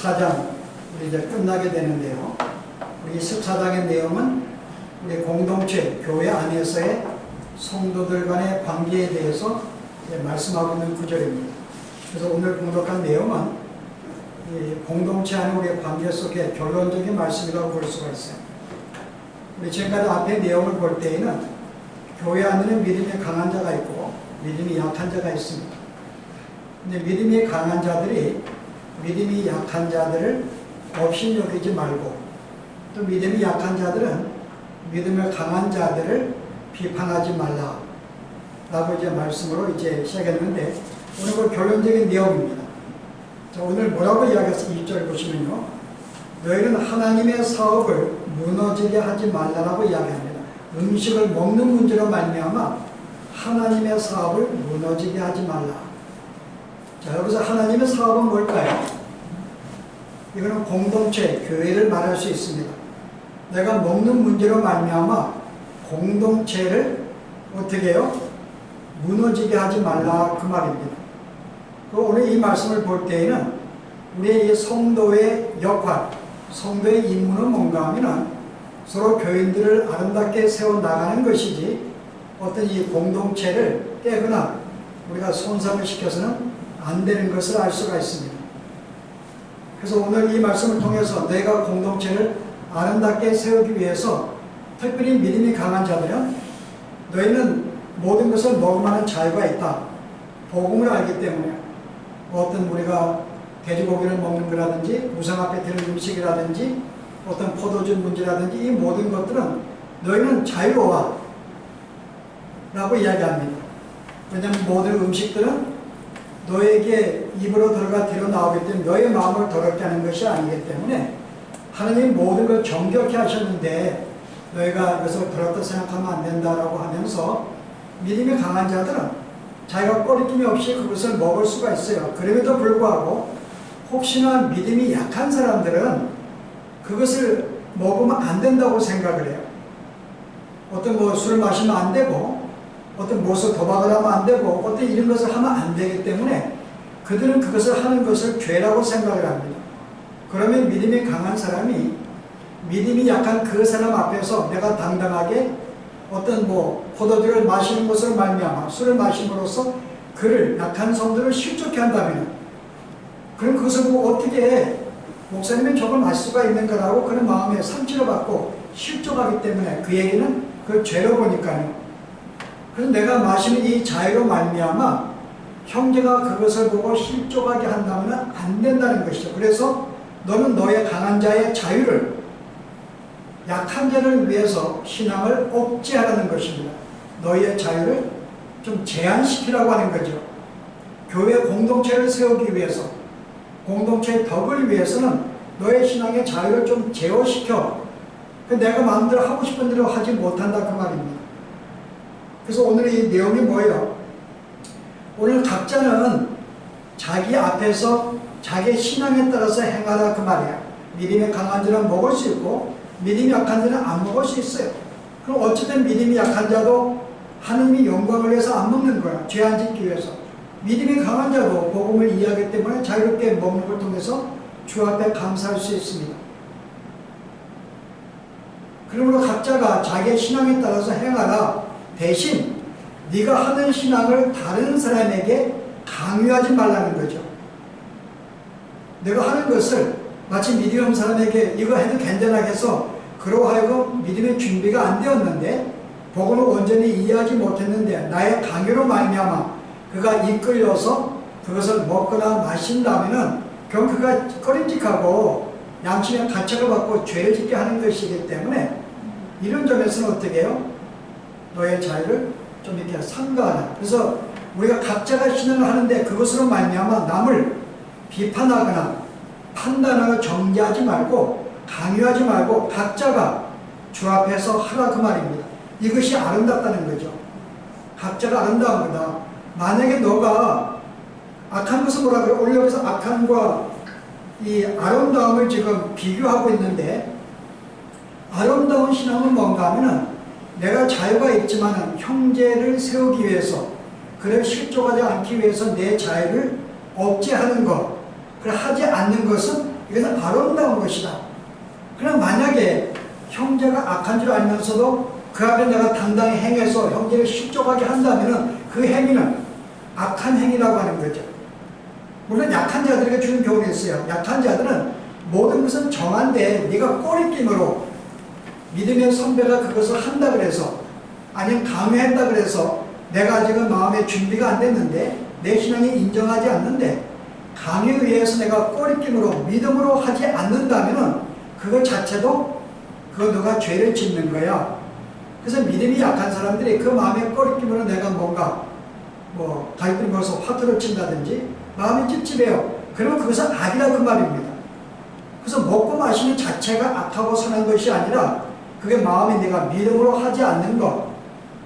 14장 우리 이제 끝나게 되는데요. 우리 14장의 내용은 우리 공동체, 교회 안에서의 성도들 간의 관계에 대해서 말씀하고 있는 구절입니다. 그래서 오늘 공독한 내용은 이 공동체 안에 우리의 관계 속에 결론적인 말씀이라고 볼 수가 있어요. 우리 지금까지 앞에 내용을 볼 때에는 교회 안에는 믿음이 강한 자가 있고 믿음이 약한 자가 있습니다. 근데 믿음이 강한 자들이 믿음이 약한 자들을 없이 여기지 말고, 또 믿음이 약한 자들은 믿음을 강한 자들을 비판하지 말라 라고 이제 말씀으로 이제 시작했는데, 오늘 그 결론적인 내용입니다. 자, 오늘 뭐라고 이야기해서 1절 보시면요, 너희는 하나님의 사업을 무너지게 하지 말라라고 이야기합니다. 음식을 먹는 문제로 말미암아 하나님의 사업을 무너지게 하지 말라. 자, 여기서 하나님의 사업은 뭘까요? 이거는 공동체, 교회를 말할 수 있습니다. 내가 먹는 문제로 말미암아 공동체를 어떻게 해요? 무너지게 하지 말라, 그 말입니다. 오늘 이 말씀을 볼 때에는 우리의 이 성도의 역할, 성도의 임무는 뭔가 하면 서로 교인들을 아름답게 세워나가는 것이지, 어떤 이 공동체를 깨거나 우리가 손상을 시켜서는 안 되는 것을 알 수가 있습니다. 그래서 오늘 이 말씀을 통해서 내가 공동체를 아름답게 세우기 위해서, 특별히 믿음이 강한 자들은 너희는 모든 것을 먹을만한 자유가 있다, 복음을 알기 때문에, 어떤 우리가 돼지고기를 먹는 거라든지 우상 앞에 드는 음식이라든지 어떤 포도주 문제라든지 이 모든 것들은 너희는 자유로워 라고 이야기합니다. 왜냐하면 모든 음식들은 너에게 입으로 들어가 뒤로 나오기 때문에 너의 마음을 더럽게 하는 것이 아니기 때문에, 하나님이 모든 걸 정결케 하셨는데 너희가 이것을 더럽다 생각하면 안 된다라고 하면서, 믿음이 강한 자들은 자기가 꺼리낌이 없이 그것을 먹을 수가 있어요. 그럼에도 불구하고 혹시나 믿음이 약한 사람들은 그것을 먹으면 안 된다고 생각을 해요. 어떤 뭐 술 마시면 안 되고, 어떤 무엇을 도박을 하면 안 되고, 어떤 이런 것을 하면 안 되기 때문에 그들은 그것을 하는 것을 죄라고 생각을 합니다. 그러면 믿음이 강한 사람이 믿음이 약한 그 사람 앞에서 내가 당당하게 어떤 뭐 포도주를 마시는 것으로 말미암아 술을 마심으로써 그를, 약한 성도를 실족해 한다면, 그럼 그것을 보고 어떻게 해? 목사님은 저걸 마실 수가 있는가라고 그런 마음에 상처를 받고 실족하기 때문에 그에게는 그 죄로 보니까요. 그래서 내가 마시는 이 자유로 말미암아 형제가 그것을 보고 실족하게 한다면 안 된다는 것이죠. 그래서 너는 너의 강한 자의 자유를, 약한 자를 위해서 신앙을 억제하라는 것입니다. 너희의 자유를 좀 제한시키라고 하는 거죠. 교회 공동체를 세우기 위해서, 공동체의 덕을 위해서는 너의 신앙의 자유를 좀 제어시켜. 내가 마음대로 하고 싶은 대로 하지 못한다, 그 말입니다. 그래서 오늘 이 내용이 뭐예요? 오늘 각자는 자기 앞에서 자기의 신앙에 따라서 행하라, 그 말이에요. 믿음이 강한 자는 먹을 수 있고 믿음이 약한 자는 안 먹을 수 있어요. 그럼 어쨌든 믿음이 약한 자도 하느님이 영광을 위해서 안 먹는 거야. 죄 안 짓기 위해서. 믿음이 강한 자도 복음을 이해하기 때문에 자유롭게 먹는 걸 통해서 주 앞에 감사할 수 있습니다. 그러므로 각자가 자기의 신앙에 따라서 행하라. 대신 네가 하는 신앙을 다른 사람에게 강요하지 말라는 거죠. 내가 하는 것을 마치 믿음이 없는 사람에게 이거 해도 괜찮아 해서 그로 하여금 믿음의 준비가 안 되었는데, 복음을 온전히 이해하지 못했는데 나의 강요로 말미암아 그가 이끌려서 그것을 먹거나 마신다면은 그럼 그가 꺼림직하고 양심의 가책을 받고 죄를 짓게 하는 것이기 때문에, 이런 점에서는 어떻게 해요? 너의 자유를 좀 이렇게 삼가하라. 그래서 우리가 각자가 신앙을 하는데 그것으로 말미암아 남을 비판하거나 판단하고 정죄하지 말고 강요하지 말고 각자가 주 앞에서 하라, 그 말입니다. 이것이 아름답다는 거죠. 각자가 아름다운 거다. 만약에 너가 악한 것은 뭐라 그래? 오늘 여기서 악함과 이 아름다움을 지금 비교하고 있는데, 아름다운 신앙은 뭔가 하면은 내가 자유가 있지만 형제를 세우기 위해서, 그를 실족하지 않기 위해서 내 자유를 억제하는 것, 그걸 하지 않는 것은 이것은 아름다운 것이다. 그럼 만약에 형제가 악한 줄 알면서도 그 앞에 내가 당당히 행해서 형제를 실족하게 한다면 그 행위는 악한 행위라고 하는 거죠. 물론 약한 자들에게 주는 교훈이 있어요. 약한 자들은 모든 것은 정한데 네가 꼬리낌으로 믿음의 선배가 그것을 한다 그래서 아니면 강요했다 그래서 내가 아직은 마음의 준비가 안 됐는데 내 신앙이 인정하지 않는데 강요에 의해서 내가 꼬리낌으로 믿음으로 하지 않는다면 그것 자체도 그거 너가 죄를 짓는 거야. 그래서 믿음이 약한 사람들이 그 마음의 꼬리낌으로 내가 뭔가 가입을 모아서 화투를 친다든지 마음이 찝찝해요. 그러면 그것은 악이라 그 말입니다. 그래서 먹고 마시는 자체가 악하고 선한 것이 아니라 그게 마음이 내가 믿음으로 하지 않는 것,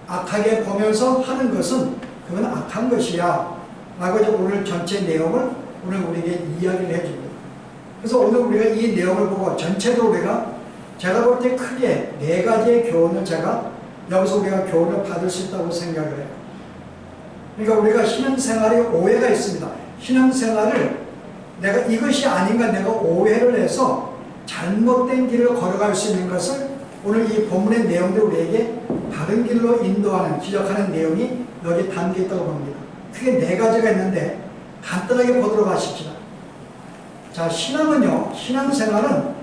악하게 보면서 하는 것은 그건 악한 것이야 라고 이제 오늘 전체 내용을 오늘 우리에게 이야기를 해줍니다. 그래서 오늘 우리가 이 내용을 보고 전체로 우리가 제가 볼 때 크게 4가지의 교훈을 제가 여기서 우리가 교훈을 받을 수 있다고 생각을 해요. 그러니까 우리가 신앙생활에 오해가 있습니다. 신앙생활을 내가 이것이 아닌가 내가 오해를 해서 잘못된 길을 걸어갈 수 있는 것을 오늘 이 본문의 내용들 우리에게 다른 길로 인도하는 지적하는 내용이 여기 담겨 있다고 봅니다. 크게 4가지가 있는데 간단하게 보도록 하십시다. 자, 신앙은요, 신앙생활은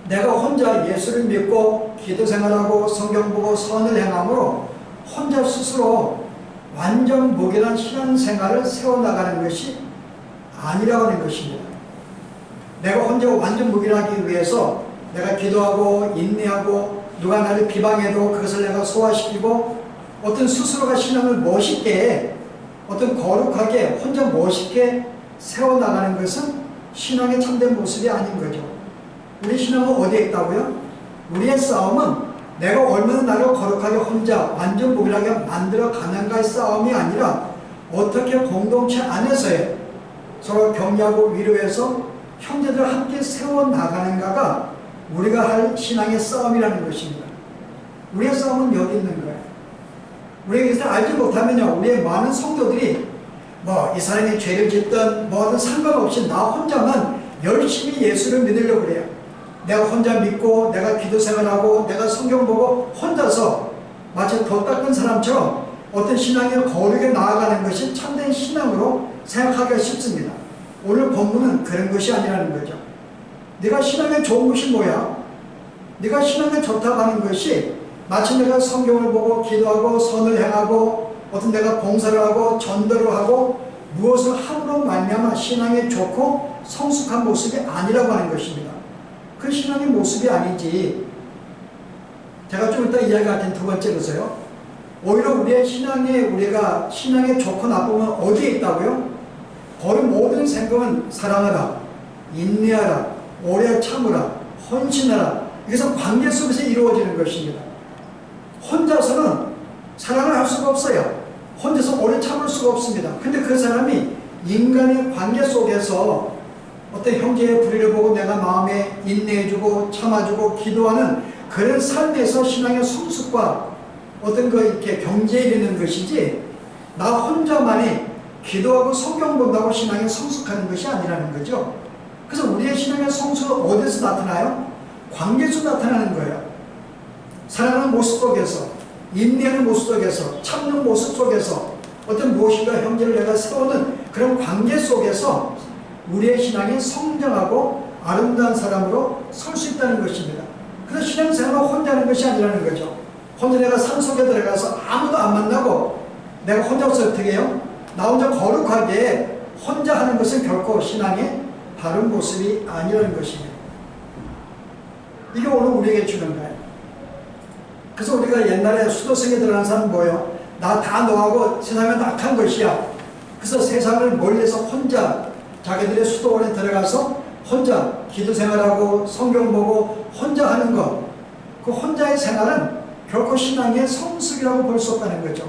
내가 혼자 예수를 믿고 기도생활하고 성경 보고 선을 행함으로 혼자 스스로 완전 무결한 신앙생활을 세워나가는 것이 아니라고 하는 것입니다. 내가 혼자 완전 무결하기 위해서 내가 기도하고 인내하고 누가 나를 비방해도 그것을 내가 소화시키고 어떤 스스로가 신앙을 멋있게 어떤 거룩하게 혼자 멋있게 세워나가는 것은 신앙의 참된 모습이 아닌 거죠. 우리 신앙은 어디에 있다고요? 우리의 싸움은 내가 얼마나 나를 거룩하게 혼자 완전 무결하게 만들어 가는가의 싸움이 아니라 어떻게 공동체 안에서의 서로 격려하고 위로해서 형제들 함께 세워나가는가가 우리가 할 신앙의 싸움이라는 것입니다. 우리의 싸움은 여기 있는 거예요. 우리가 이것을 알지 못하면요, 우리의 많은 성도들이 이 사람이 죄를 짓든 뭐든 상관없이 나 혼자만 열심히 예수를 믿으려고 그래요. 내가 혼자 믿고 내가 기도 생활하고 내가 성경 보고 혼자서 마치 더 닦은 사람처럼 어떤 신앙의 거룩에 나아가는 것이 참된 신앙으로 생각하기가 쉽습니다. 오늘 본문은 그런 것이 아니라는 거죠. 네가 신앙에 좋은 것이 뭐야? 네가 신앙에 좋다고 하는 것이 마치 내가 성경을 보고 기도하고 선을 행하고 어떤 내가 봉사를 하고 전도를 하고 무엇을 함으로 말미암아 신앙에 좋고 성숙한 모습이 아니라고 하는 것입니다. 그 신앙의 모습이 아니지. 제가 좀 이따 이야기할 텐 두 번째로서요. 오히려 우리의 우리가 신앙에 좋고 나쁘면 어디에 있다고요? 거의 모든 생각은 사랑하라, 인내하라, 오래 참으라, 헌신하라. 이것은 관계 속에서 이루어지는 것입니다. 혼자서는 사랑을 할 수가 없어요. 혼자서 오래 참을 수가 없습니다. 근데 그 사람이 인간의 관계 속에서 어떤 형제의 불의를 보고 내가 마음에 인내해주고 참아주고 기도하는 그런 삶에서 신앙의 성숙과 어떤 이렇게 경제에 이르는 것이지 나 혼자만이 기도하고 성경 본다고 신앙이 성숙하는 것이 아니라는 거죠. 그래서 우리의 신앙의 성숙은 어디서 나타나요? 관계에서 나타나는 거예요. 사랑하는 모습 속에서, 인내하는 모습 속에서, 참는 모습 속에서 어떤 무엇인가 형제를 내가 세우는 그런 관계 속에서 우리의 신앙이 성장하고 아름다운 사람으로 설 수 있다는 것입니다. 그래서 신앙생활은 혼자 하는 것이 아니라는 거죠. 혼자 내가 산속에 들어가서 아무도 안 만나고 내가 혼자서 어떻게 해요? 나 혼자 거룩하게 혼자 하는 것은 결코 신앙의 바른 모습이 아니라는 것입니다. 이게 오늘 우리에게 주는 거예요. 그래서 우리가 옛날에 수도승에 들어간 사람은 뭐예요? 나 다 너하고 세상은 악한 것이야. 그래서 세상을 멀리서 혼자 자기들의 수도원에 들어가서 혼자 기도 생활하고 성경 보고 혼자 하는 것, 그 혼자의 생활은 결코 신앙의 성숙이라고 볼 수 없다는 거죠.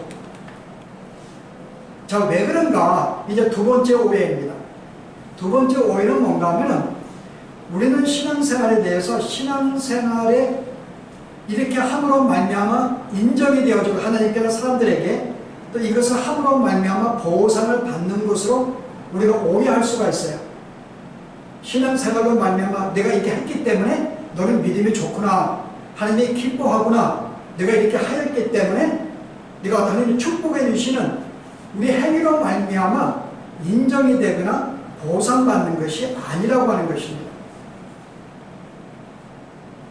자, 왜 그런가? 이제 두 번째 오해입니다. 두 번째 오해는 뭔가 하면은 우리는 신앙생활에 대해서 신앙생활에 이렇게 함으로 말미암아 인정이 되어지고 하나님께서 사람들에게 또 이것을 함으로 말미암아 보상을 받는 것으로 우리가 오해할 수가 있어요. 신앙생활로 말미암아 내가 이렇게 했기 때문에 너는 믿음이 좋구나, 하나님이 기뻐하구나, 내가 이렇게 하였기 때문에 네가 하나님이 축복해 주시는 우리 행위로 말미암아 인정이 되거나 보상받는 것이 아니라고 하는 것입니다.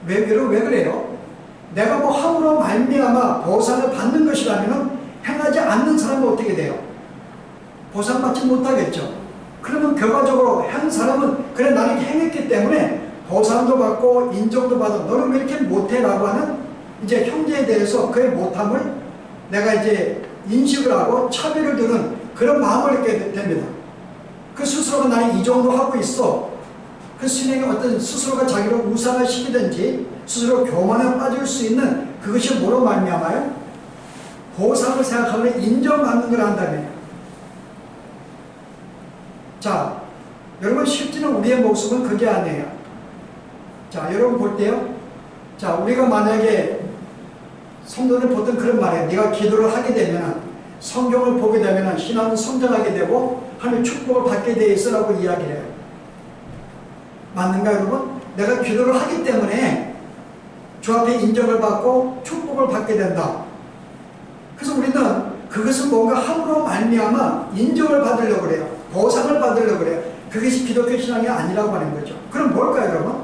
왜 그래요? 내가 뭐 함으로 말미암아 보상을 받는 것이라면 행하지 않는 사람은 어떻게 돼요? 보상받지 못하겠죠. 그러면 결과적으로 한 사람은 그래 나는 행했기 때문에 보상도 받고 인정도 받아, 너는 왜 이렇게 못해? 라고 하는 이제 형제에 대해서 그의 못함을 내가 이제 인식을 하고 차별을 두는 그런 마음을 갖게 됩니다. 그 스스로가 나는 이 정도 하고 있어. 그 신앙의 어떤 스스로가 자기를 우상을 시키든지 스스로 교만에 빠질 수 있는 그것이 뭐로 말미암아요? 보상을 생각하면 인정받는 걸 한다면. 자, 여러분 실제는 우리의 모습은 그게 아니에요. 자, 여러분 볼 때요. 자, 우리가 만약에 성도들 보통 그런 말이에요. 네가 기도를 하게 되면, 성경을 보게 되면 신앙은 성장하게 되고 하나님의 축복을 받게 돼 있으라고 이야기를 해요. 맞는가 여러분? 내가 기도를 하기 때문에 주 앞에 인정을 받고 축복을 받게 된다. 그래서 우리는 그것은 뭔가 함으로 말미암아 인정을 받으려고 그래요. 보상을 받으려고 그래요. 그것이 기독교 신앙이 아니라고 하는 거죠. 그럼 뭘까요 여러분?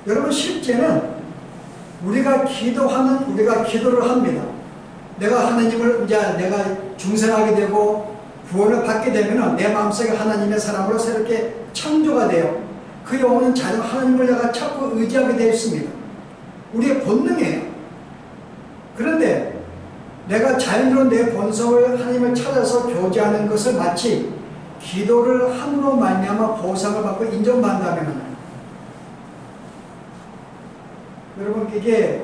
여러분 실제는 우리가 기도를 합니다. 내가 하나님을 이제 내가 중생하게 되고 구원을 받게 되면 내 마음속에 하나님의 사람으로 새롭게 창조가 돼요. 그 영혼은 자주 하나님을 내가 찾고 의지하게 되어 있습니다. 우리의 본능이에요. 그런데 내가 자연스러운 내 본성을 하나님을 찾아서 교제하는 것을 마치 기도를 함으로 말미암아 보상을 받고 인정받는다면, 여러분 이게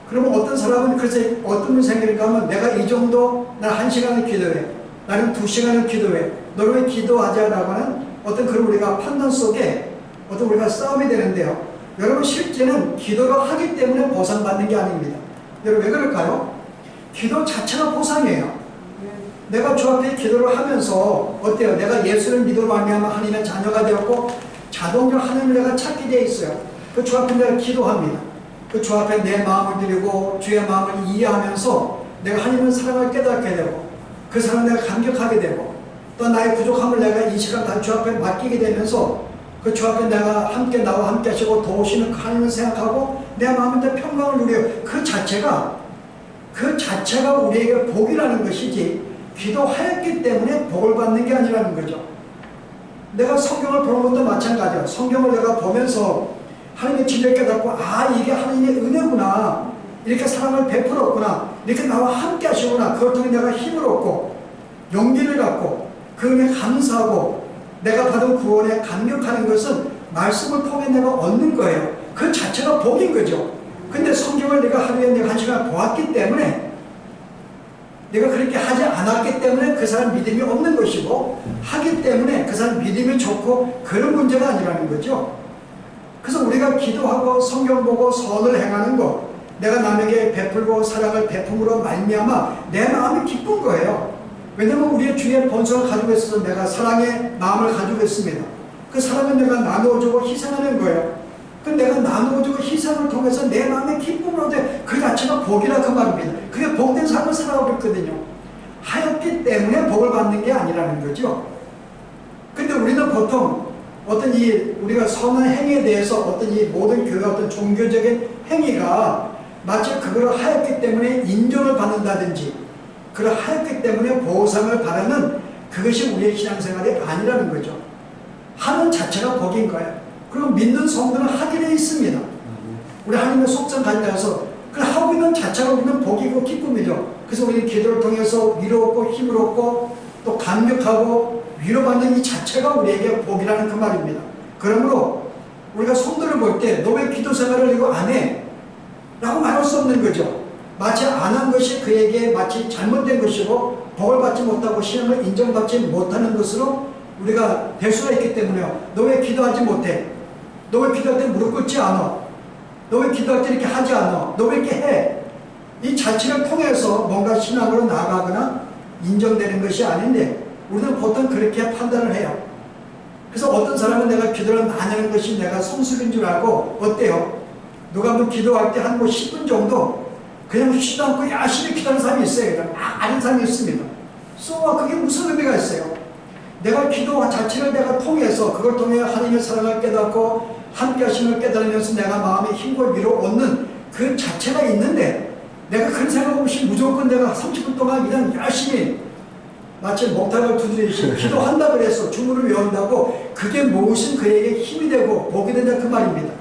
그러면 어떤 사람은 그래서 어떤 분이 생길까 하면 내가 이 정도 난 1시간을 기도해, 나는 2시간을 기도해, 너를 왜 기도하지? 라고 하는 어떤 그런 우리가 판단 속에 어떤 우리가 싸움이 되는데요. 여러분 실제는 기도를 하기 때문에 보상받는 게 아닙니다. 여러분 왜 그럴까요? 기도 자체가 보상이에요. 내가 주 앞에 기도를 하면서 어때요? 내가 예수를 믿음으로 말미암아 하나님의 자녀가 되었고 자동적으로 하나님을 내가 찾게 되어 있어요. 그 주 앞에 내가 기도합니다. 그 주 앞에 내 마음을 드리고 주의 마음을 이해하면서 내가 하나님의 사랑을 깨닫게 되고 그 사랑을 내가 감격하게 되고 또 나의 부족함을 내가 이 시간 다 주 앞에 맡기게 되면서 그 주 앞에 내가 함께 나와 함께 하시고 도우시는 그 하나님을 생각하고 내 마음에 평강을 누려요. 그 자체가 우리에게 복이라는 것이지 기도하였기 때문에 복을 받는 게 아니라는 거죠. 내가 성경을 보는 것도 마찬가지야. 성경을 내가 보면서 하나님의 진리를 깨닫고 이게 하나님의 은혜구나, 이렇게 사랑을 베풀었구나, 이렇게 나와 함께 하시구나, 그걸 통해 내가 힘을 얻고 용기를 갖고 그 은혜에 감사하고 내가 받은 구원에 감격하는 것은 말씀을 통해 내가 얻는 거예요. 그 자체가 복인 거죠. 근데 성경을 내가 하루에 내가 1시간 보았기 때문에, 내가 그렇게 하지 않았기 때문에 그 사람 믿음이 없는 것이고, 하기 때문에 그 사람 믿음이 좋고, 그런 문제가 아니라는 거죠. 그래서 우리가 기도하고 성경 보고 선을 행하는 것, 내가 남에게 베풀고 사랑을 베품으로 말미암아 내 마음이 기쁜 거예요. 왜냐하면 우리의 주의 본성을 가지고 있어서 내가 사랑의 마음을 가지고 있습니다. 그 사랑은 내가 나누어주고 희생하는 거예요. 그 내가 나누어주고 희생을 통해서 내 마음의 기쁨을 얻어, 그 자체가 복이라 그 말입니다. 그게 복된 삶을 살아가고 있거든요. 하였기 때문에 복을 받는 게 아니라는 거죠. 근데 우리는 보통 어떤 우리가 선한 행위에 대해서 어떤 모든 교회 어떤 종교적인 행위가 마치 그걸 하였기 때문에 인정을 받는다든지 그걸 하였기 때문에 보상을 바라는 그것이 우리의 신앙생활이 아니라는 거죠. 하는 자체가 복인 거예요. 그리고 믿는 성도는 하게 되어 있습니다. 우리 하나님의 속성 가져서 그 하고 있는 자체가 우리는 복이고 기쁨이죠. 그래서 우리는 기도를 통해서 위로 얻고 힘을 얻고 또 감격하고 위로받는 이 자체가 우리에게 복이라는 그 말입니다. 그러므로 우리가 성도를 볼 때 너 왜 기도 생활을 이거 안 해? 라고 말할 수 없는 거죠. 마치 안 한 것이 그에게 마치 잘못된 것이고 복을 받지 못하고 신앙을 인정받지 못하는 것으로 우리가 될 수가 있기 때문에요. 너 왜 기도하지 못해? 너 왜 기도할 때 무릎 꿇지 않아? 너 왜 기도할 때 이렇게 하지 않아? 너 왜 이렇게 해? 이 자체를 통해서 뭔가 신앙으로 나아가거나 인정되는 것이 아닌데 우리는 보통 그렇게 판단을 해요. 그래서 어떤 사람은 내가 기도를 많이 하는 것이 내가 성숙인 줄 알고 어때요? 누가 한번 기도할 때 한 10분 정도 그냥 쉬지도 않고 열심히 기도하는 사람이 있어요. 막 아는 사람이 있습니다. 그게 무슨 의미가 있어요? 내가 기도 자체를 내가 통해서 그걸 통해 하나님의 사랑을 깨닫고 함께 하심을 깨달으면서 내가 마음의 힘과 위로 얻는 그 자체가 있는데 내가 그런 생각 없이 무조건 내가 30분 동안 그냥 열심히 마치 목탁을 두드리듯이 기도한다 그래서 주문을 외운다고 그게 무엇인 그에게 힘이 되고 복이 된다 그 말입니다.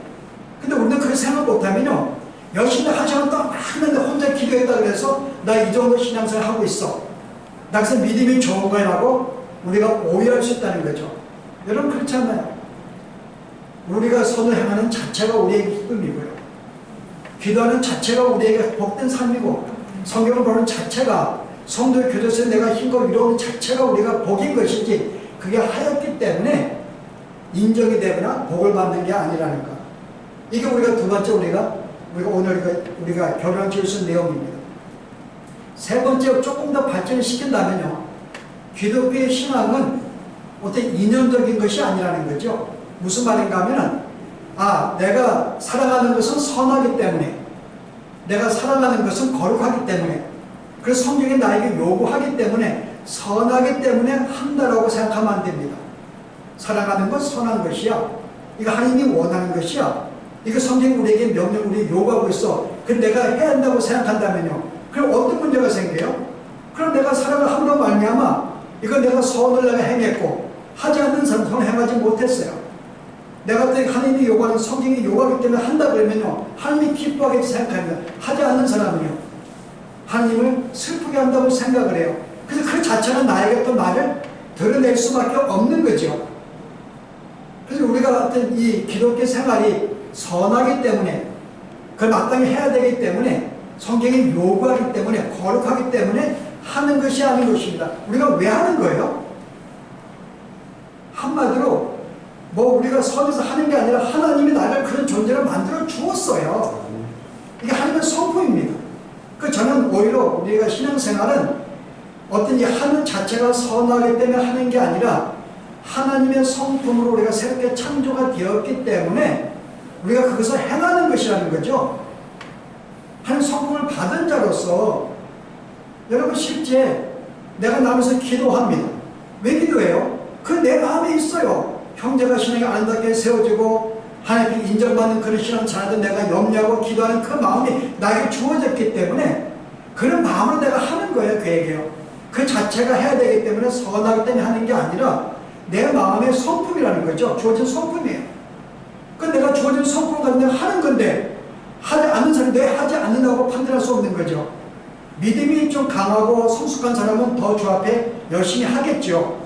근데 우리는 그렇게 생각 못하면요 열심히 하지 않다 하는데 혼자 기도했다 그래서 나 이 정도 신앙생활 하고 있어 나 그래서 믿음이 좋은 거라고 우리가 오해할 수 있다는 거죠. 여러분 그렇지 않나요? 우리가 선을 행하는 자체가 우리에게 기쁨이고요 기도하는 자체가 우리에게 복된 삶이고 성경을 보는 자체가 성도의 교제에서 내가 힘과 위로하는 자체가 우리가 복인 것이지 그게 하였기 때문에 인정이 되거나 복을 받는 게 아니라는 것. 이게 우리가 두 번째 우리가 오늘 우리가 결론 지을 수 있는 내용입니다. 세 번째 조금 더 발전을 시킨다면요 기독교의 신앙은 어떤 이념적인 것이 아니라는 거죠. 무슨 말인가 하면은 내가 살아가는 것은 선하기 때문에 내가 살아가는 것은 거룩하기 때문에 그래서 성경이 나에게 요구하기 때문에 선하기 때문에 한다라고 생각하면 안 됩니다. 살아가는 건 선한 것이야. 이거 하나님이 원하는 것이야. 이거 성경이 우리에게 명령 우리에게 요구하고 있어. 근데 내가 해야 한다고 생각한다면요. 그럼 어떤 문제가 생겨요? 그럼 내가 사랑을 함으로 말미암아 이거 내가 선을 내가 행했고 하지 않는 사람은 선을 행하지 못했어요. 내가 또 하나님이 요구하는 성경이 요구하기 때문에 한다 그러면요 하나님이 기뻐하겠지 생각합니다. 하지 않는 사람은요 하나님을 슬프게 한다고 생각을 해요. 그래서 그 자체는 나에게 또 말을 드러낼 수밖에 없는 거죠. 그래서 우리가 어떤 이 기독교 생활이 선하기 때문에 그걸 마땅히 해야 되기 때문에 성경이 요구하기 때문에 거룩하기 때문에 하는 것이 아닌 것입니다. 우리가 왜 하는 거예요? 한마디로 우리가 선에서 하는 게 아니라 하나님이 나를 그런 존재로 만들어 주었어요. 이게 하나님의 성품입니다. 저는 오히려 우리가 신앙생활은 어떤 이 하는 자체가 선하기 때문에 하는 게 아니라 하나님의 성품으로 우리가 새롭게 창조가 되었기 때문에 우리가 그것을 행하는 것이라는 거죠. 하나님 성품을 받은 자로서 여러분 실제 내가 나면서 기도합니다. 왜 기도해요? 그 내 마음에 있어요. 형제가 신앙이 아름답게 세워지고 하나님께 인정받는 그런 신앙 자라도 내가 염려하고 기도하는 그 마음이 나에게 주어졌기 때문에 그런 마음으로 내가 하는 거예요. 그에게요. 그 자체가 해야 되기 때문에 선하기 때문에 하는 게 아니라 내 마음의 성품이라는 거죠. 주어진 성품이에요. 그 내가 주어진 성품을 가지고 내가 하는 건데 하지 않는 사람이 왜 하지 않는다고 판단할 수 없는 거죠. 믿음이 좀 강하고 성숙한 사람은 더 주 앞에 열심히 하겠죠.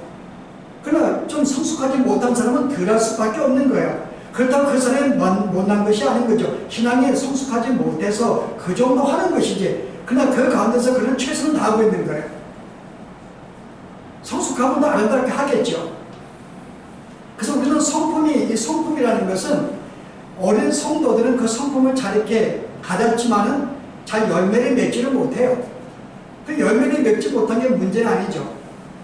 그러나 좀 성숙하지 못한 사람은 덜 할 수밖에 없는 거예요. 그렇다고 그 사람이 못난 것이 아닌 거죠. 신앙이 성숙하지 못해서 그 정도 하는 것이지. 그러나 그 가운데서 그런 최선을 다하고 있는 거예요. 성숙하면 더 아름답게 하겠죠. 그래서 우리는 이 성품이라는 것은 어린 성도들은 그 성품을 잘 이렇게 가졌지만은 잘 열매를 맺지를 못해요. 그 열매를 맺지 못한 게 문제는 아니죠.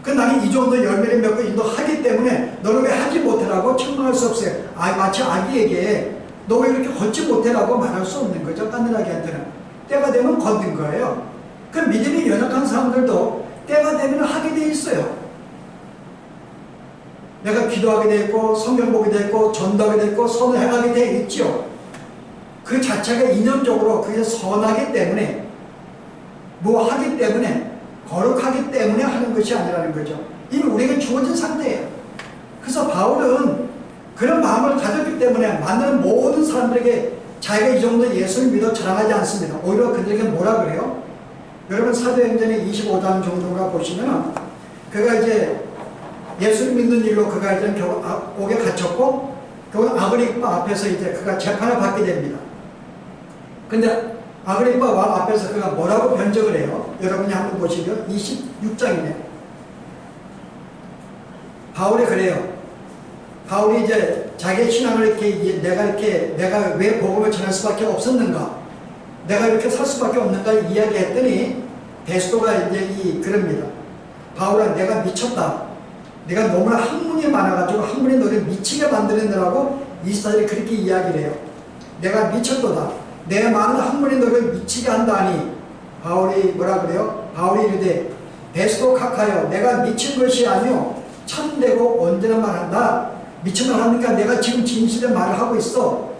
나는 이 정도 열매를 맺고 인도하기 때문에 너는 왜 하지 못해라고 책망할 수 없어요. 마치 아기에게 너 왜 이렇게 걷지 못해라고 말할 수 없는 거죠. 깐난 아기한테는. 때가 되면 걷는 거예요. 그 믿음이 연약한 사람들도 때가 되면 하게 돼 있어요. 내가 기도하게 돼 있고 성경 보게 돼 있고 전도하게 돼 있고 선을 행하게 돼 있죠. 그 자체가 이념적으로 그게 선하기 때문에 하기 때문에 거룩하기 때문에 하는 것이 아니라는 거죠. 이미 우리에게 주어진 상태예요. 그래서 바울은 그런 마음을 가졌기 때문에 만나는 모든 사람들에게 자기가 이 정도 예수를 믿어 자랑하지 않습니다. 오히려 그들에게 뭐라 그래요? 여러분 사도행전의 25장 정도가 보시면 그가 이제 예수를 믿는 일로 그가 이제 옥에 갇혔고 결국 아그리빠 앞에서 이제 그가 재판을 받게 됩니다. 근데 아그리빠 왕 앞에서 그가 뭐라고 변적을 해요? 여러분이 한번 보시죠. 26장이네요. 바울이 그래요. 바울이 이제 자기의 신앙을 내가 왜 복음을 전할 수밖에 없었는가? 내가 이렇게 살 수밖에 없는가 이야기했더니 베스도가 이제 그럽니다. 바울아, 내가 미쳤다. 내가 너무나 학문이 많아가지고 학문이 너를 미치게 만드는다라고 이스라엘이 그렇게 이야기를 해요. 내가 미쳤도다. 내 많은 학문이 너를 미치게 한다니. 바울이 뭐라 그래요? 바울이 이르되 베스도 각하여 내가 미친 것이 아니요 참되고 언제나 말한다. 미친 말 하니까 내가 지금 진실의 말을 하고 있어.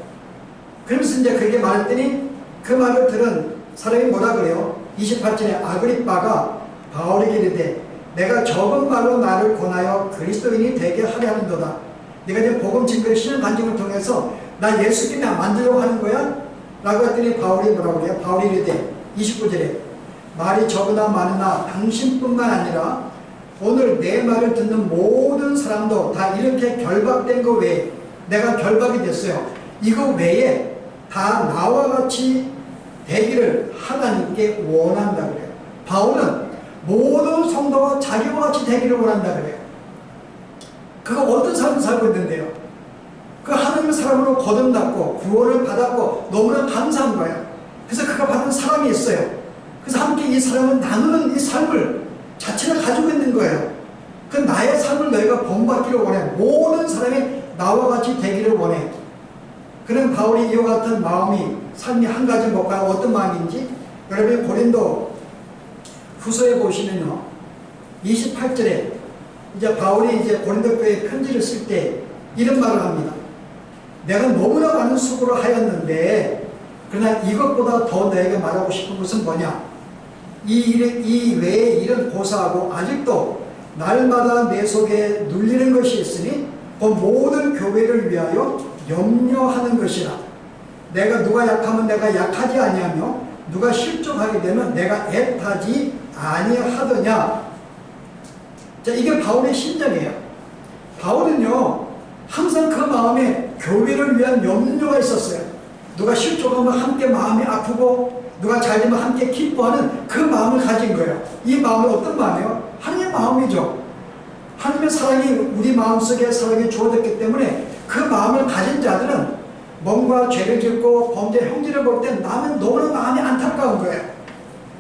그러면서 이제 그렇게 말했더니 그 말을 들은 사람이 뭐라 그래요? 28절에 아그리빠가 바울에게 이르되 내가 적은 말로 나를 권하여 그리스도인이 되게 하려 하는도다. 네가 이제 복음 증거의 신앙 간증을 통해서 나 예수님이 만들려고 하는 거야? 라고 했더니 바울이 뭐라고 그래요? 바울이 이르되 29절에 말이 적으나 많으나 당신뿐만 아니라 오늘 내 말을 듣는 모든 사람도 다 이렇게 결박된 거 외에 내가 결박이 됐어요. 이거 외에 다 나와 같이 되기를 하나님께 원한다 그래요. 바울은 모든 성도가 자기와 같이 되기를 원한다 그래요. 그가 어떤 삶을 살고 있는데요? 그 하나님의 사람으로 거듭났고 구원을 받았고 너무나 감사한 거예요. 그래서 그가 받은 사람이 있어요. 그래서 함께 이 사람은 나누는 이 삶을 자체를 가지고 있는 거예요. 그 나의 삶을 너희가 본받기를 원해. 모든 사람이 나와 같이 되기를 원해. 그런 바울이 이와 같은 마음이 삶이 한 가지 볼까요? 어떤 마음인지 여러분 고린도 후서에 보시면요 28절에 이제 바울이 이제 고린도 교회에 편지를 쓸 때 이런 말을 합니다. 내가 너무나 많은 수고를 하였는데 그러나 이것보다 더 너에게 말하고 싶은 것은 뭐냐? 이 외의 일은 고사하고 아직도 날마다 내 속에 눌리는 것이 있으니 그 모든 교회를 위하여 염려하는 것이라. 내가 누가 약하면 내가 약하지 아니하며 누가 실족하게 되면 내가 애타지 아니하더냐. 자, 이게 바울의 심정이에요. 바울은요 항상 그 마음에 교회를 위한 염려가 있었어요. 누가 실족하면 함께 마음이 아프고 누가 잘되면 함께 기뻐하는 그 마음을 가진 거예요. 이 마음은 어떤 마음이에요? 하나님의 마음이죠. 하나님의 사랑이 우리 마음속에 사랑이 주어졌기 때문에 그 마음을 가진 자들은 뭔가 죄를 짓고 범죄 형질을 볼 때 나는 너무나 마음이 안타까운 거예요.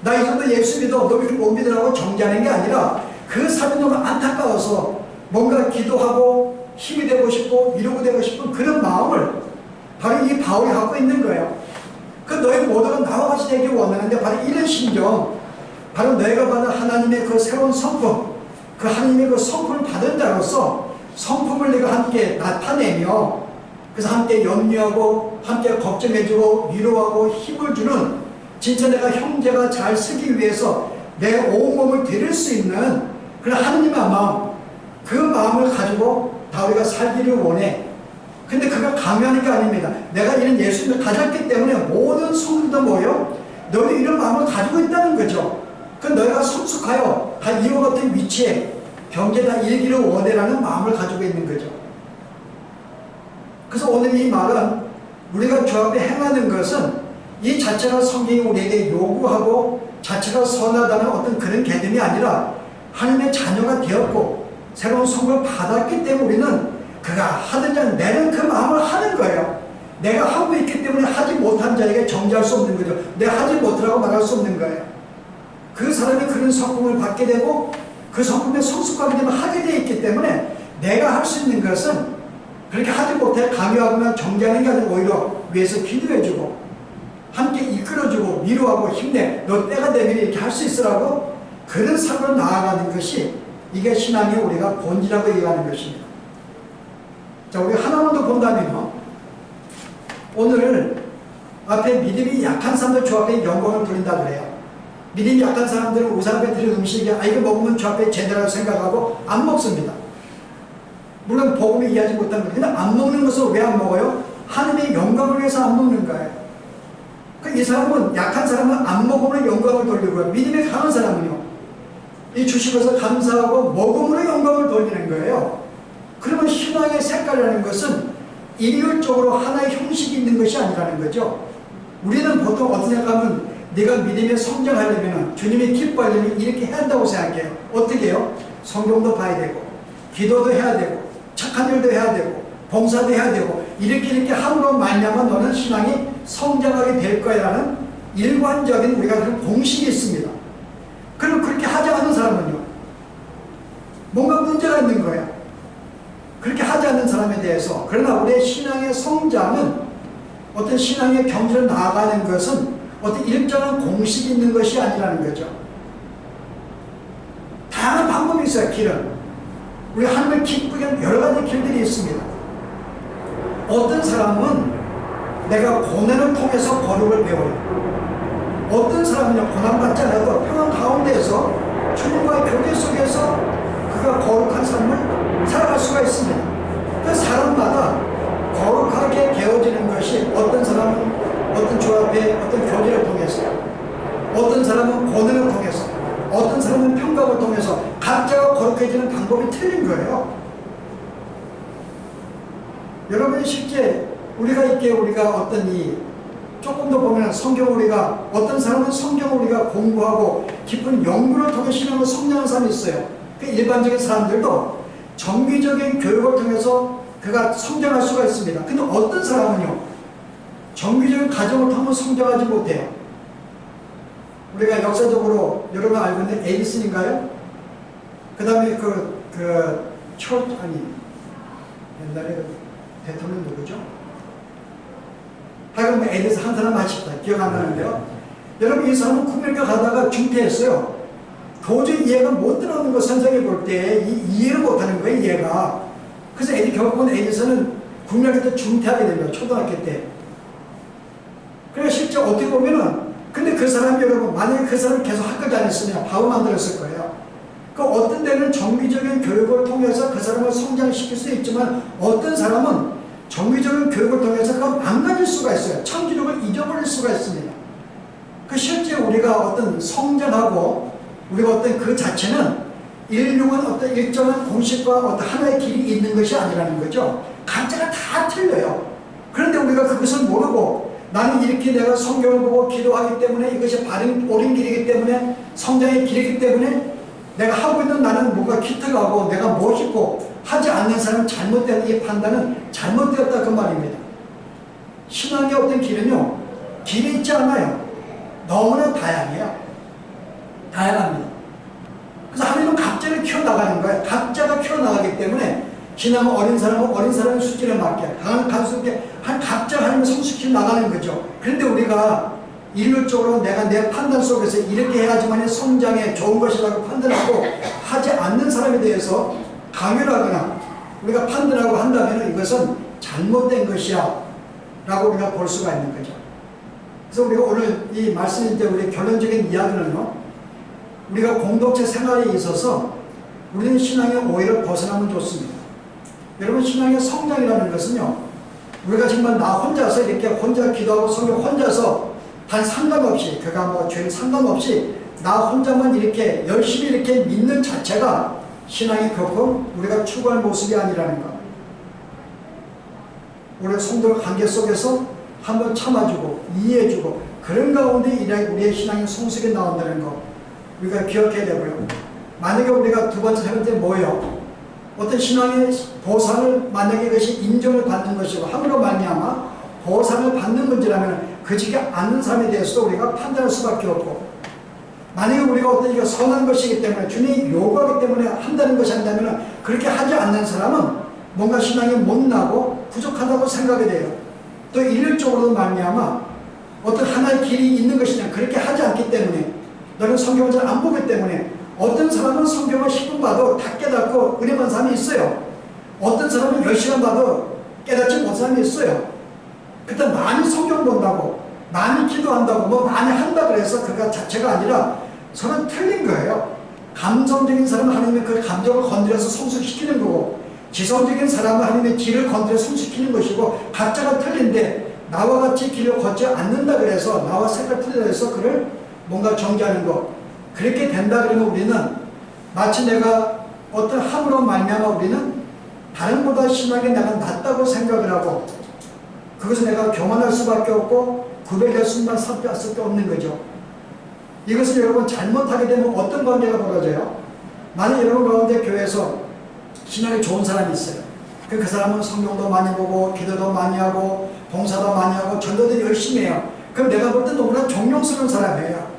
나 이 정도 예수 믿어 너 못 믿으라고 정죄하는 게 아니라 그 삶이 너무 안타까워서 뭔가 기도하고 힘이 되고 싶고 위로가 되고 싶은 그런 마음을 바로 이 바울이 갖고 있는 거예요. 그 너희 모두가 나와 같이 되길 원하는데 바로 이런 심정, 바로 너희가 받은 하나님의 그 새로운 성품, 그 하나님의 그 성품을 받은 자로서 성품을 내가 함께 나타내며 그래서 함께 염려하고 함께 걱정해주고 위로하고 힘을 주는 진짜 내가 형제가 잘 쓰기 위해서 내 온몸을 드릴 수 있는 그런 하나님의 마음, 그 마음을 가지고 다윗이가 살기를 원해. 근데 그가 강요하는 게 아닙니다. 내가 이런 예수님을 가졌기 때문에 모든 성도도 뭐예요? 너희도 이런 마음을 가지고 있다는 거죠. 그 너희가 성숙하여 다 이와 같은 위치에 경제 다 이르기를 원해라는 마음을 가지고 있는 거죠. 그래서 오늘 이 말은 우리가 주 앞에 행하는 것은 이 자체가 성경이 우리에게 요구하고 자체가 선하다는 어떤 그런 개념이 아니라 하나님의 자녀가 되었고 새로운 성을 받았기 때문에 우리는 그가 하든지 안 내는 그 마음을 하는 거예요. 내가 하고 있기 때문에 하지 못한 자에게 정죄할 수 없는 거죠. 내가 하지 못하라고 말할 수 없는 거예요. 그 사람이 그런 성품을 받게 되고 그 성품에 성숙하게 되면 하게 되어 있기 때문에 내가 할 수 있는 것은 그렇게 하지 못해 강요하거나 정죄하는 게 아니라 오히려 위에서 기도해주고 함께 이끌어주고 위로하고 힘내 너 때가 되면 이렇게 할 수 있으라고 그런 삶으로 나아가는 것이 이게 신앙의 우리가 본질이라고 얘기하는 것입니다. 자, 우리 하나만 더 본다면요 오늘 앞에 믿음이 약한 사람들 주 앞에 영광을 돌린다 그래요. 믿음이 약한 사람들은 우리 앞에 드린 음식이 이거 먹으면 주 앞에 제대로 생각하고 안 먹습니다. 물론 복음을 이해하지 못하는 거예요. 근데 안 먹는 것은 왜 안 먹어요? 하나님의 영광을 위해서 안 먹는 거예요. 이 사람은 약한 사람은 안 먹음으로 영광을 돌리고요. 믿음이 강한 사람은요 이 주신 것을 감사하고 먹음으로 영광을 돌리는 거예요. 그러면 신앙의 색깔이라는 것은 일률적으로 하나의 형식이 있는 것이 아니라는 거죠. 우리는 보통 어떤 생각하면 네가 믿음에 성장하려면 주님이 기뻐하려면 이렇게 해야 한다고 생각해요. 어떻게 해요? 성경도 봐야 되고 기도도 해야 되고 착한 일도 해야 되고 봉사도 해야 되고 이렇게 함으로 말미암아 너는 신앙이 성장하게 될 거야라는 일관적인 우리가 그런 공식이 있습니다. 그럼 그렇게 하지 않은 사람은요 뭔가 문제가 있는 거야. 그렇게 하지 않는 사람에 대해서. 그러나 우리의 신앙의 성장은, 어떤 신앙의 경지를 나아가는 것은 어떤 일정한 공식이 있는 것이 아니라는 거죠. 다양한 방법이 있어요. 길은. 우리 하나님을 기쁘게 하는 여러 가지 길들이 있습니다. 어떤 사람은 내가 고난을 통해서 거룩을 배워요. 어떤 사람은요, 고난받지 않아도 평안 가운데에서 주님과의 교제 속에서 그가 거룩한 삶을 살아갈 수가 있습니다. 그 사람마다 거룩하게 되어지는 것이, 어떤 사람은 어떤 조합의 어떤 교제를 통해서, 어떤 사람은 고난을 통해서, 어떤 사람은 평강을 통해서 각자가 거룩해지는 방법이 틀린 거예요. 여러분, 실제 우리가 어떤 조금 더 보면 성경, 우리가 어떤 사람은 성경을 우리가 공부하고 깊은 연구를 통해 신앙을 성장하는 사람이 있어요. 그 일반적인 사람들도 정기적인 교육을 통해서 그가 성장할 수가 있습니다. 근데 어떤 사람은요, 정기적인 과정을 통해 성장하지 못해요. 우리가 역사적으로 여러분 알고 있는 에디슨인가요? 그 다음에 옛날에 대통령 누구죠? 하여간 에디슨 한 사람 아쉽다. 기억 안 나는데요. 여러분, 이 사람은 국민과 가다가 중퇴했어요. 도저히 이해가 못 들어오는 거, 선생이 볼 때 이해를 못하는 거예요, 이해가. 그래서 결국은 에디슨은 국민학교 때 중퇴하게 됩니다. 초등학교 때. 그래서 실제 어떻게 보면은, 근데 그 사람이, 여러분, 만약에 그 사람이 계속 학교 다녔으면 바보 만들었을 거예요. 그 어떤 데는 정기적인 교육을 통해서 그 사람을 성장시킬 수 있지만, 어떤 사람은 정기적인 교육을 통해서 그가 망가질 수가 있어요. 창조력을 잊어버릴 수가 있습니다. 그 실제 우리가 어떤 성장하고 우리가 어떤 그 자체는 인류는 어떤 일정한 공식과 어떤 하나의 길이 있는 것이 아니라는 거죠. 각자가 다 틀려요. 그런데 우리가 그것을 모르고, 나는 이렇게 내가 성경을 보고 기도하기 때문에 이것이 옳은 길이기 때문에, 성장의 길이기 때문에 내가 하고 있는, 나는 뭔가 기특하고 내가 멋있고 하지 않는 사람은 잘못된, 이 판단은 잘못되었다, 그 말입니다. 신앙의 어떤 길은요, 길이 있지 않아요. 너무나 다양해요. 다양합니다. 그래서 하나님은 각자를 키워나가는 거예요. 각자가 키워나가기 때문에 신앙은 어린 사람은 어린 사람의 수준에 맞게, 강한 가수께 각자 하나님을 성숙해 나가는 거죠. 그런데 우리가 인류적으로 내가 내 판단 속에서 이렇게 해야지만 성장에 좋은 것이라고 판단하고 하지 않는 사람에 대해서 강요하거나 우리가 판단하고 한다면 이것은 잘못된 것이야 라고 우리가 볼 수가 있는 거죠. 그래서 우리가 오늘 이 말씀인데, 우리 결론적인 이야기는요, 우리가 공동체 생활에 있어서 우리는 신앙의 오해를 벗어나면 좋습니다. 여러분, 신앙의 성장이라는 것은요, 우리가 정말 나 혼자서 이렇게 혼자 기도하고 성경 혼자서 단 상관없이, 그가 뭐 죄는 상관없이 나 혼자만 이렇게 열심히 이렇게 믿는 자체가 신앙이 결코 우리가 추구할 모습이 아니라는 것. 우리 성도의 관계 속에서 한번 참아주고 이해해주고 그런 가운데 우리의 신앙의 성숙이 나온다는 것, 우리가 기억해야 되고요. 만약에 우리가 두 번째, 세 번째 뭐예요? 어떤 신앙의 보상을, 만약에 이것이 인정을 받는 것이고 함으로 말미암아 보상을 받는 문제라면 그지게 않는 사람에 대해서도 우리가 판단할 수밖에 없고, 만약에 우리가 어떤 이게 선한 것이기 때문에 주님이 요구하기 때문에 한다는 것이 아니라면 그렇게 하지 않는 사람은 뭔가 신앙이 못나고 부족하다고 생각이 돼요. 또 일률적으로 말미암아 어떤 하나의 길이 있는 것이냐, 그렇게 하지 않기 때문에, 너는 성경을 잘 안 보기 때문에, 어떤 사람은 성경을 10분 봐도 다 깨닫고 은혜받는 사람이 있어요. 어떤 사람은 10시간 봐도 깨닫지 못한 사람이 있어요. 그때 많이 성경 본다고, 많이 기도한다고, 뭐 많이 한다 그래서 그가 자체가 아니라 서로 틀린 거예요. 감성적인 사람은 하나님의 그 감정을 건드려서 성숙시키는 거고, 지성적인 사람은 하나님의 길을 건드려서 성숙시키는 것이고, 각자가 틀린데 나와 같이 길을 걷지 않는다 그래서, 나와 색깔 틀리다 해서 그를 뭔가 정죄하는 것, 그렇게 된다 그러면 우리는 마치 내가 어떤 함으로 말미암아 우리는 다른 보다 심하게 내가 낫다고 생각을 하고, 그것을 내가 교만할 수밖에 없고 구별될 수밖에 없는 거죠. 이것을 여러분 잘못하게 되면 어떤 관계가 벌어져요? 만약 여러분 가운데 교회에서 신앙이 좋은 사람이 있어요. 그 사람은 성경도 많이 보고 기도도 많이 하고 봉사도 많이 하고 전도도 열심히 해요. 그럼 내가 볼 때 너무나 존경스러운 사람이에요.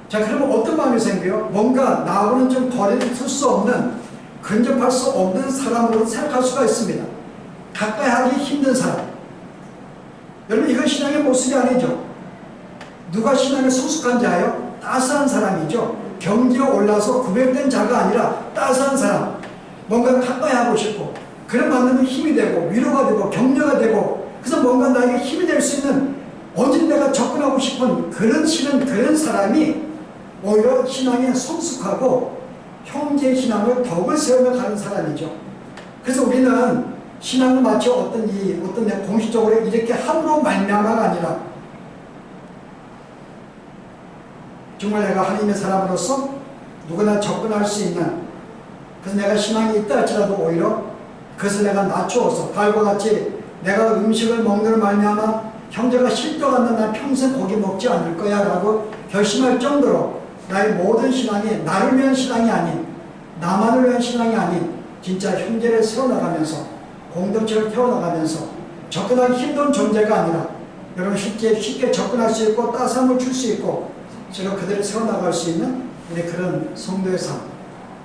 자, 그러면 어떤 마음이 생겨요? 뭔가 나하고는 좀 거리를 둘 수 없는 근접할 수 없는 사람으로 생각할 수가 있습니다. 가까이 하기 힘든 사람. 여러분, 이건 신앙의 모습이 아니죠. 누가 신앙의 성숙한 자예요? 따스한 사람이죠. 경지에 올라서 구별된 자가 아니라 따스한 사람. 뭔가 가까이 하고 싶고, 그런 만나면 힘이 되고 위로가 되고 격려가 되고, 그래서 뭔가 나에게 힘이 될 수 있는, 언제 내가 접근하고 싶은 그런 사람이 오히려 신앙에 성숙하고 형제 신앙을 덕을 세우며 가는 사람이죠. 그래서 우리는 신앙을 마치 어떤 공식적으로 이렇게 함으로 말미암아가 아니라, 정말 내가 하나님의 사람으로서 누구나 접근할 수 있는, 그래서 내가 신앙이 있다 할지라도 오히려 그것을 내가 낮추어서, 달과 같이 내가 음식을 먹는 말미암아 형제가 실족한다, 난 평생 고기 먹지 않을 거야 라고 결심할 정도로 나의 모든 신앙이 나를 위한 신앙이 아닌, 나만을 위한 신앙이 아닌 진짜 형제를 세워나가면서, 공동체를 태워나가면서 접근하기 힘든 존재가 아니라 여러분 쉽게 접근할 수 있고 따스함을 줄 수 있고 제가 그들을 세워나갈 수 있는 우리 그런 성도의 삶,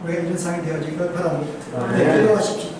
우리가 이런 상이 되어지기를 바랍니다. 기도하십시오.